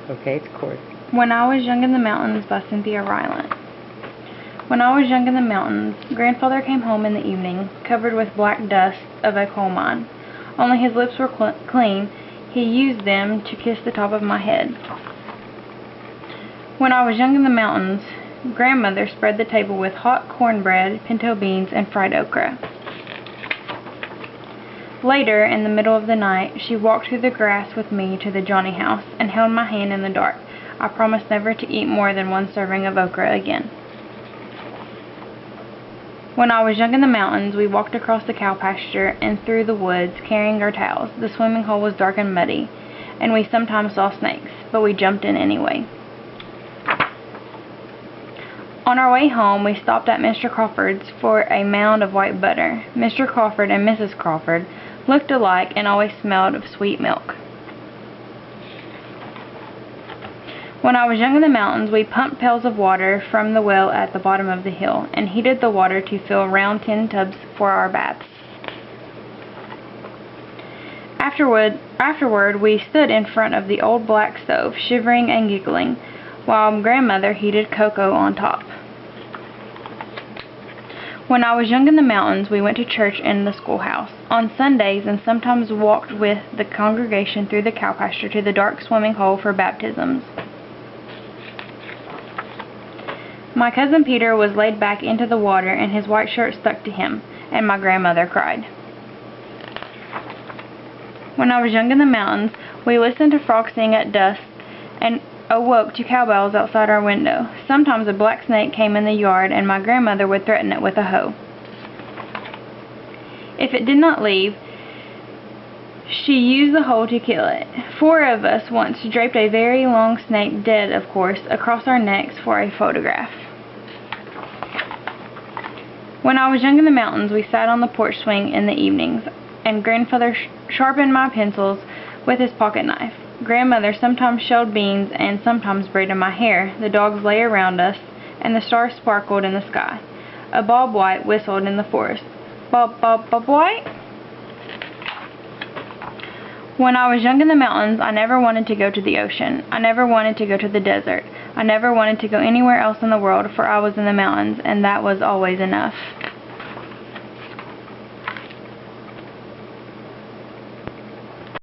Okay, it's Court. When I Was Young in the Mountains by Cynthia Rylant. When I was young in the mountains, Grandfather came home in the evening, covered with black dust of a coal mine. Only his lips were clean. He used them to kiss the top of my head. When I was young in the mountains, Grandmother spread the table with hot cornbread, pinto beans, and fried okra. Later, in the middle of the night, she walked through the grass with me to the Johnny house and held my hand in the dark. I promised never to eat more than one serving of okra again. When I was young in the mountains, we walked across the cow pasture and through the woods, carrying our towels. The swimming hole was dark and muddy, and we sometimes saw snakes, but we jumped in anyway. On our way home, we stopped at Mr. Crawford's for a mound of white butter. Mr. Crawford and Mrs. Crawford looked alike and always smelled of sweet milk. When I was young in the mountains, we pumped pails of water from the well at the bottom of the hill and heated the water to fill round tin tubs for our baths. Afterward, we stood in front of the old black stove, shivering and giggling, while Grandmother heated cocoa on top. When I was young in the mountains, we went to church in the schoolhouse on Sundays and sometimes walked with the congregation through the cow pasture to the dark swimming hole for baptisms. My cousin Peter was laid back into the water and his white shirt stuck to him, and my grandmother cried. When I was young in the mountains, we listened to frogs sing at dusk and awoke to cowbells outside our window. Sometimes a black snake came in the yard and my grandmother would threaten it with a hoe. If it did not leave, she used the hoe to kill it. 4 of us once draped a very long snake, dead of course, across our necks for a photograph. When I was young in the mountains, we sat on the porch swing in the evenings, and Grandfather sharpened my pencils with his pocket knife. Grandmother sometimes shelled beans and sometimes braided my hair. The dogs lay around us, and the stars sparkled in the sky. A bob white whistled in the forest. Bob, bob, bob white? When I was young in the mountains, I never wanted to go to the ocean. I never wanted to go to the desert. I never wanted to go anywhere else in the world, for I was in the mountains, and that was always enough.